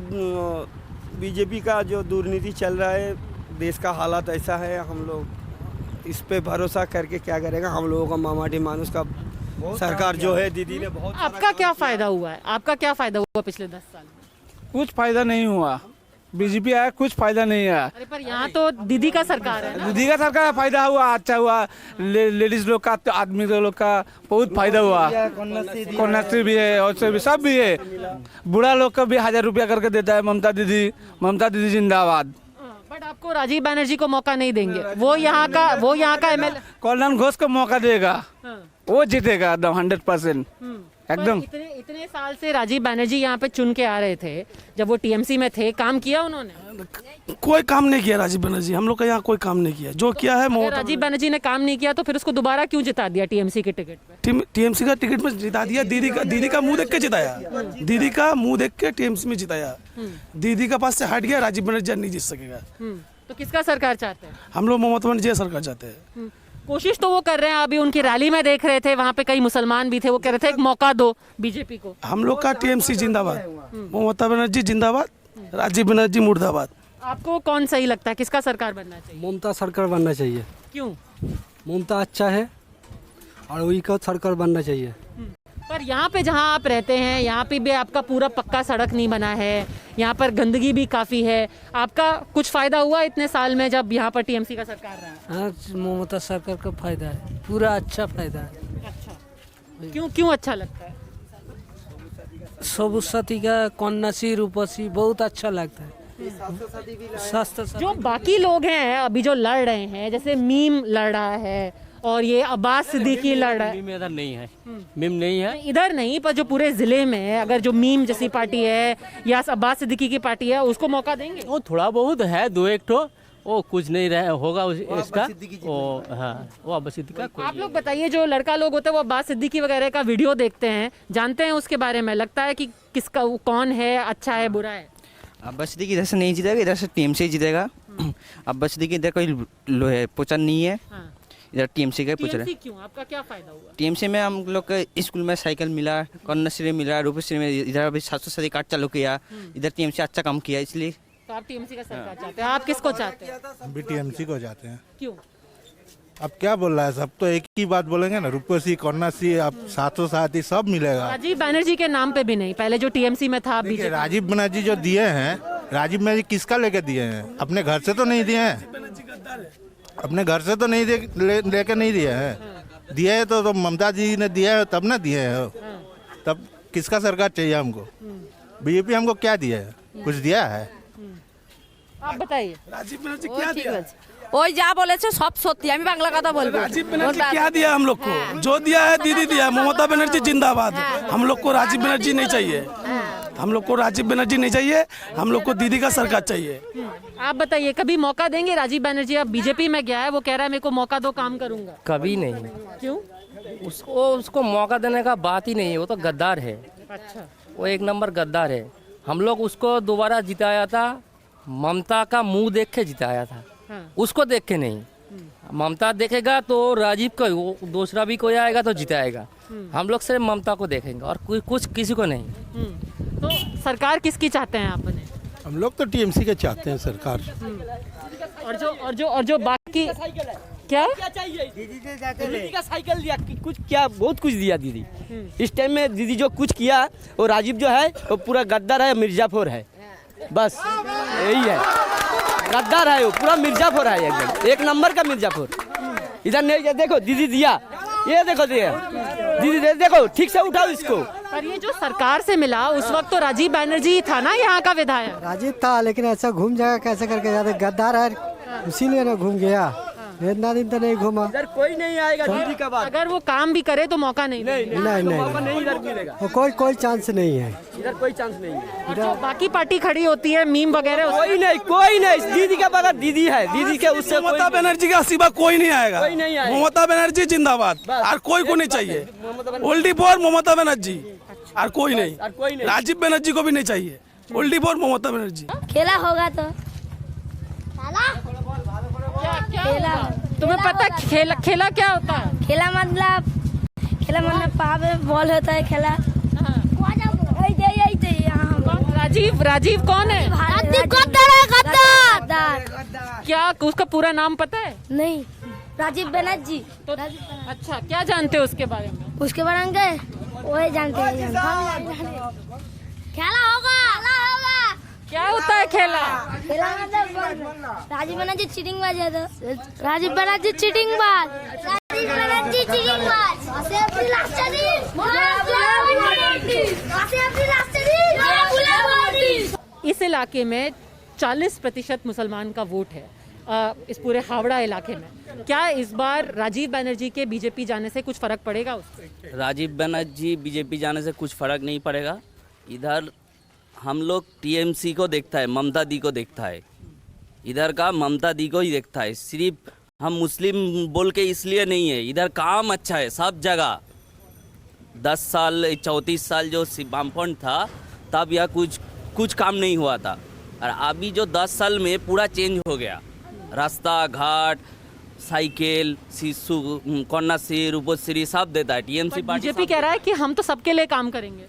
बीजेपी का जो दुर्नीति चल रहा है, देश का हालात ऐसा है, हम लोग इस पे भरोसा करके क्या करेगा। हम लोगों का मामाटी मानुस का सरकार जो है, दीदी ने बहुत। आपका क्या फायदा हुआ है? आपका क्या फायदा हुआ पिछले 10 साल में? कुछ फायदा नहीं हुआ। बीजेपी आया, कुछ फायदा नहीं आया। अरे पर यहाँ तो दीदी का सरकार है ना? दीदी का सरकार का फायदा हुआ, अच्छा हुआ। लेडीज लोग का, आदमी लोग का बहुत फायदा हुआ। कन्याश्री भी है और सब भी है। बूढ़ा लोग का भी 1000 रुपया करके देता है ममता दीदी जिंदाबाद। बट आपको राजीव बनर्जी को मौका नहीं देंगे, वो यहाँ का एमएलए कल्याण घोष को मौका देगा, वो जीतेगा एकदम 100% एकदम। इतने साल से राजीव बनर्जी यहाँ पे चुन के आ रहे थे, जब वो टीएमसी में थे, काम किया उन्होंने? कोई काम नहीं किया राजीव बनर्जी, हम लोग का यहाँ कोई काम नहीं किया। जो किया है राजीव बनर्जी ने काम नहीं किया तो फिर उसको दोबारा क्यों जिता दिया टीएमसी के टिकट पे? टीएमसी का टिकट में जिता दिया। दीदी का मुंह देख के जिताया, दीदी का मुंह देख के टीएमसी में जिताया। दीदी का पास से हट गया, राजीव बनर्जी नहीं जीत सकेगा। तो किसका सरकार चाहते हैं? हम लोग ममता बनर्जी सरकार चाहते हैं। कोशिश तो वो कर रहे हैं, अभी उनकी रैली में देख रहे थे, वहाँ पे कई मुसलमान भी थे, वो कह रहे थे एक मौका दो बीजेपी को। हम लोग का टीएमसी जिंदाबाद, ममता बनर्जी जिंदाबाद, राजीव बनर्जी मुर्दाबाद। आपको कौन सही लगता है, किसका सरकार बनना चाहिए? ममता सरकार बनना चाहिए। क्यों? ममता अच्छा है और वही का सरकार बनना चाहिए। पर यहाँ पे जहाँ आप रहते हैं, यहाँ पे भी आपका पूरा पक्का सड़क नहीं बना है, यहाँ पर गंदगी भी काफ़ी है। आपका कुछ फ़ायदा हुआ इतने साल में जब यहाँ पर टीएमसी का सरकार रहा? हाँ, ममता सरकार का फायदा है, पूरा अच्छा फायदा है। अच्छा, क्यों अच्छा लगता है? सब साथी का कन्याश्री रूपश्री बहुत अच्छा लगता है। जो बाकी लोग हैं अभी जो लड़ रहे हैं, जैसे मीम लड़ रहा है और ये अब्बास सिद्दीकी लड़ रहा है। मीम इधर नहीं है, मीम नहीं है इधर नहीं, पर जो पूरे जिले में है, अगर जो मीम जैसी पार्टी है या अब्बास सिद्दीकी की पार्टी है, उसको मौका देंगे? वो थोड़ा बहुत है, 2-1 ठो, वो कुछ नहीं रहे होगा इसका। वो अब्बास सिद्दीकी का। आप लोग बताइए, जो लड़का लोग होते हैं वो अब्बास सिद्दीकी वगैरह का वीडियो देखते हैं, जानते हैं उसके बारे में, लगता है कि किसका कौन है, अच्छा है बुरा है? अब्बास सिद्दीकी इधर से नहीं जीतेगा, इधर से टीएमसी जीतेगा। अब्बास सिद्दीकी इधर कोई लोहे पोचन नहीं है, इधर टीएमसी का पूछ रहे हैं। क्यों? आपका क्या फायदा हुआ? टीएमसी में हम लोग के स्कूल में साइकिल मिला, कन्याश्री मिला, रूपश्री में, इधर अभी 700 कार्ड चालू किया, इधर टीएमसी अच्छा काम किया, इसलिए। तो आप टीएमसी का सरकार चाहते हैं? आप किसको चाहते हैं? हम भी टीएमसी को चाहते हैं। क्यों? अब क्या बोल रहा है, सब तो एक ही बात बोलेंगे ना, रूपश्री कन्याश्री अब 700 सब मिलेगा। राजीव बनर्जी के नाम पे भी नहीं, पहले जो टीएमसी में था। राजीव बनर्जी जो दिए हैं, राजीव बनर्जी किसका लेके दिए हैं? अपने घर से तो नहीं दिए हैं, अपने घर से तो नहीं लेके नहीं दिए हैं। दिए है तो ममता जी ने दिया है तब ना दिए हैं। तब किसका सरकार चाहिए हमको? बीजेपी हमको क्या दिया है? कुछ दिया है? आप बताइए। राजीव बनर्जी क्या दिया? ওই যা বলেছে সব সত্যি, আমি বাংলা কথা বলবো। राजीव बनर्जी क्या दिया हम लोग को? जो दिया है दीदी दिया, ममता बनर्जी जिंदाबाद। हम लोग को राजीव बनर्जी नहीं चाहिए, हम लोग को राजीव बनर्जी नहीं चाहिए, हम लोग को दीदी का सरकार चाहिए। आप बताइए, कभी मौका देंगे? राजीव बनर्जी अब बीजेपी में गया है, वो कह रहा है मेरे को मौका दो, काम करूंगा। कभी नहीं। क्यों? उसको मौका देने का बात ही नहीं है, वो तो गद्दार है। अच्छा, वो एक नंबर गद्दार है। हम लोग उसको दोबारा जिताया था, ममता का मुंह देख के जिताया था। हाँ। उसको देख के नहीं। ममता देखेगा तो राजीव को, वो दूसरा भी कोई आएगा तो जिताएगा। हम लोग सिर्फ ममता को देखेंगे और कुछ किसी को नहीं। तो सरकार किसकी चाहते हैं आप बने? हम लोग तो टीएमसी के चाहते हैं सरकार। और जो बाकी क्या चाहिए? दीदी का साइकिल दिया, कुछ क्या, बहुत कुछ दिया दीदी। इस टाइम में दीदी जो कुछ किया, वो राजीव जो है वो पूरा गद्दार है, मिर्जापुर है, बस यही है। गद्दार है वो, पूरा मिर्जापुर है, एकदम एक नंबर का मिर्जापुर। इधर नहीं, देखो दीदी दिया, ये देखो दीदी देखो, ठीक से उठाओ इसको। पर ये जो सरकार से मिला, उस वक्त तो राजीव बनर्जी था ना यहाँ का विधायक। राजीव था, लेकिन ऐसा घूम जाएगा कैसे करके जाते, गद्दार है, इसीलिए ना घूम गया। इतना दिन तो नहीं घूमा। इधर कोई नहीं आएगा दीदी का बाद। अगर वो काम भी करे तो मौका नहीं नहीं इधर मिलेगा। कोई चांस नहीं है, इधर कोई चांस नहीं है। जो बाकी पार्टी खड़ी होती है, मीम वगैरह, कोई नहीं। दीदी का बगैर दीदी है, दीदी के उससे ममता बनर्जी का सिवा कोई नहीं आएगा। कोई नहीं आएगा। ममता बनर्जी जिंदाबाद, और कोई को नहीं चाहिए। ओल्डी फॉर ममता बनर्जी, और कोई नहीं। राजीव बनर्जी को भी नहीं चाहिए, ओल्डी फॉर ममता बनर्जी। खेला होगा तो खेला तुम्हें पता खेला क्या होता है? खेला मतलब पाव में बॉल होता है। खेला राजीव कौन है? गद्दार। क्या उसका पूरा नाम पता है? नहीं, राजीव बनर्जी। तो अच्छा, क्या जानते हो उसके बारे में? उसके बारे में वही जानते हैं। खेला होगा। क्या होता है खेला? मतलब राजीव बनर्जी चीटिंग बाज है। तो राजीव बनर्जी चीटिंग बाज। इस इलाके में 40% मुसलमान का वोट है, इस पूरे हावड़ा इलाके में। क्या इस बार राजीव बनर्जी के बीजेपी जाने से कुछ फर्क पड़ेगा उससे? राजीव बनर्जी बीजेपी जाने से कुछ फर्क नहीं पड़ेगा। इधर हम लोग टीएमसी को देखता है, ममता दी को देखता है। इधर का ममता दी को ही देखता है। सिर्फ हम मुस्लिम बोल के इसलिए नहीं है, इधर काम अच्छा है सब जगह। 10 साल 34 साल जो वामफ्रंट था, तब यह कुछ काम नहीं हुआ था। और अभी जो 10 साल में पूरा चेंज हो गया। रास्ता घाट, साइकिल, शिशु कन्याश्री, रूपश्री सब देता है टीएमसी। बीजेपी कह रहा है कि हम तो सबके लिए काम करेंगे।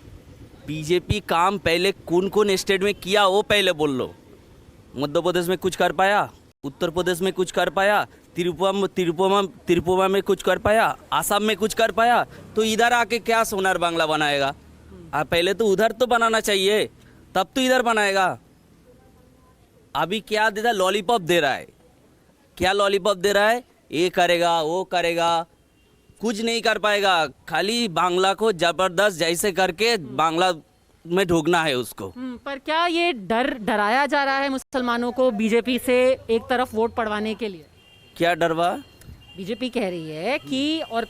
बीजेपी काम पहले कौन स्टेट में किया वो पहले बोल लो। मध्य प्रदेश में कुछ कर पाया, उत्तर प्रदेश में कुछ कर पाया, त्रिपुरा में कुछ कर पाया, आसाम में कुछ कर पाया, तो इधर आके क्या सोनार बांग्ला बनाएगा? पहले तो उधर तो बनाना चाहिए, तब तो इधर बनाएगा। अभी क्या देता, लॉलीपॉप दे रहा है। क्या लॉलीपॉप दे रहा है? ये करेगा वो करेगा, कुछ नहीं कर पाएगा। खाली बांग्ला को जबरदस्त जैसे करके बांग्ला में ढूंढना है उसको। पर क्या ये डराया जा रहा है मुसलमानों को बीजेपी से एक तरफ वोट पड़वाने के लिए? क्या डरवा? बीजेपी कह रही है कि, और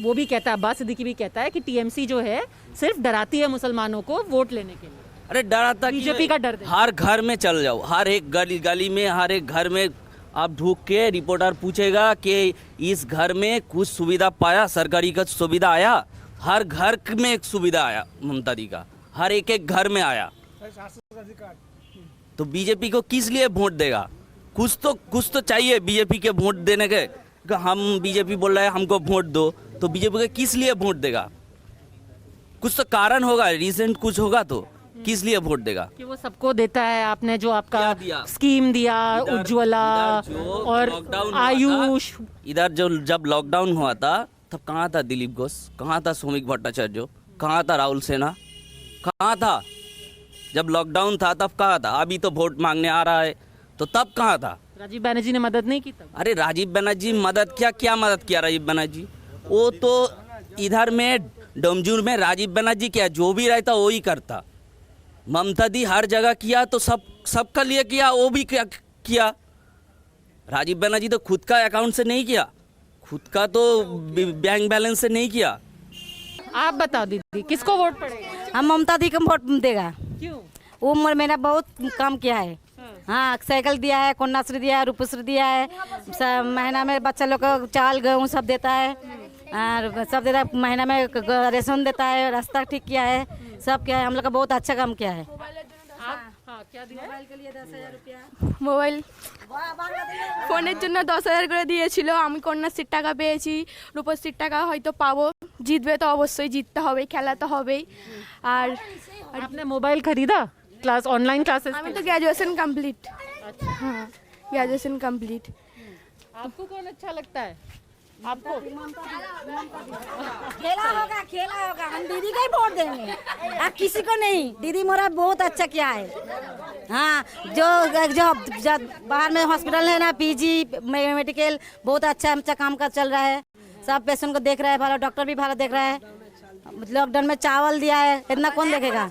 वो भी कहता है, अब्बास सिद्दीकी भी कहता है कि टीएमसी जो है सिर्फ डराती है मुसलमानों को वोट लेने के लिए। अरे डराता बीजेपी का डर। हर घर में चल जाओ, हर एक गली में, हर एक घर में आप ढूंढ के रिपोर्टर पूछेगा कि इस घर में कुछ सुविधा पाया, सरकारी का सुविधा आया? हर घर में एक सुविधा आया ममता दी का, हर एक घर में आया। तो बीजेपी को किस लिए वोट देगा? कुछ तो चाहिए बीजेपी के वोट देने के। हम बीजेपी बोल रहे हैं हमको वोट दो, तो बीजेपी को किस लिए वोट देगा? कुछ तो कारण होगा, रीजन कुछ होगा, तो किस लिए वोट देगा? कि वो सबको देता है। आपने जो आपका स्कीम दिया, उज्ज्वला और आयुष। इधर जो जब लॉकडाउन हुआ था, तब कहाँ था दिलीप घोष? कहाँ था सौमिक भट्टाचार्य? कहाँ था राहुल सेना? कहाँ था जब लॉकडाउन था? तब कहाँ था? अभी तो वोट मांगने आ रहा है, तो तब कहाँ था? राजीव बनर्जी ने मदद नहीं की तब? अरे राजीव बनर्जी मदद क्या मदद किया राजीव बनर्जी? वो तो इधर में डोमजूर में राजीव बनर्जी क्या, जो भी रहता वो ही करता। ममता दी हर जगह किया, तो सबका लिए किया, वो भी क्या किया। राजीव बनर्जी तो खुद का अकाउंट से नहीं किया, खुद का तो बैंक बैलेंस से नहीं किया। आप बताओ दीदी, किसको वोट पड़ेगा? हम ममता दी को वोट देगा। क्यों? वो मेरा बहुत काम किया है। हाँ, साइकिल दिया है, कन्याश्री दिया है, रूपश्री दिया है, महीना में बच्चा लोग को चावल गेहूँ सब देता है, और सब देता है, महीना में रेशन देता है, रास्ता ठीक किया है, सब किया है। हम लोग का बहुत अच्छा काम किया है। क्या दिया? मोबाइल के लिए 10,000 रुपया, মোবাইল ফোনের জন্য 10,000 করে দিয়েছিল। আমি কন্যাশ্রীর টাকা পেয়েছি, রূপশ্রীর টাকা হয়তো পাবো। জিতবে তো অবশ্যই, জিততে হবে, খেলা তো হবেই। আর आपने मोबाइल खरीदा? Class online classes? আমি তো গ্র্যাজুয়েশন কমপ্লিট। हाँ, ग्रेजुएशन कंप्लीट। आपको कौन अच्छा लगता है? आपको? खेला होगा, हम दीदी को ही वोट देंगे, आप किसी को नहीं। दीदी मोरा बहुत अच्छा किया है। हाँ, जो बाहर में हॉस्पिटल है ना, पीजी मेडिकल, बहुत अच्छा काम का चल रहा है। सब पेशेंट को देख रहा है, भारत डॉक्टर भी भारत देख रहा है। लॉकडाउन में चावल दिया है, इतना कौन देखेगा?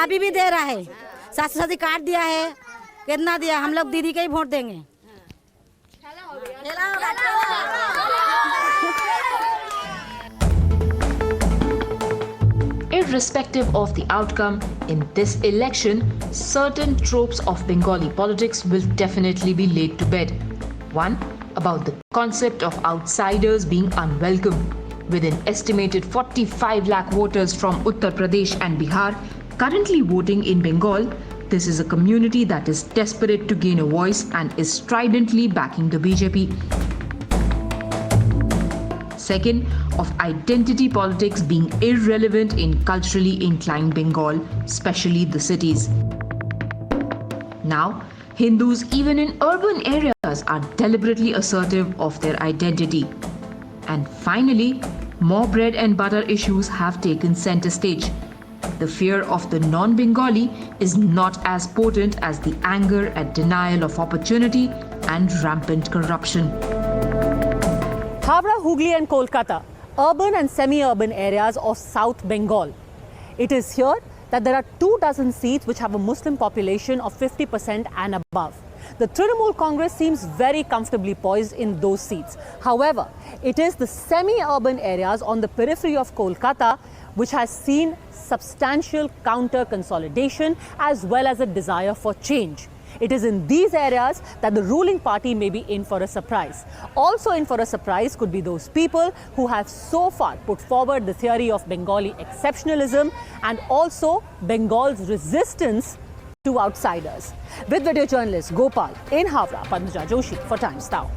अभी भी दे रहा है। साथी साथी कार्ड दिया है, कितना दिया। हम लोग दीदी के ही वोट देंगे। Irrespective of the outcome in this election, certain tropes of Bengali politics will definitely be laid to bed. One, about the concept of outsiders being unwelcome. With an estimated 45 lakh voters from Uttar Pradesh and Bihar currently voting in Bengal, this is a community that is desperate to gain a voice and is stridently backing the BJP. Second, of identity politics being irrelevant in culturally inclined Bengal, especially the cities. Now, Hindus even in urban areas are deliberately assertive of their identity. And finally, more bread and butter issues have taken center stage. The fear of the non-Bengali is not as potent as the anger at denial of opportunity and rampant corruption. Howrah, Hooghly and Kolkata, urban and semi-urban areas of South Bengal. It is here that there are 24 seats which have a Muslim population of 50% and above. The Trinamool Congress seems very comfortably poised in those seats. However, it is the semi-urban areas on the periphery of Kolkata which has seen substantial counter-consolidation as well as a desire for change. It is in these areas that the ruling party may be in for a surprise. Also in for a surprise could be those people who have so far put forward the theory of Bengali exceptionalism and also Bengal's resistance to outsiders. With video journalist Gopal in Howrah, Padmaja Joshi for Times Now.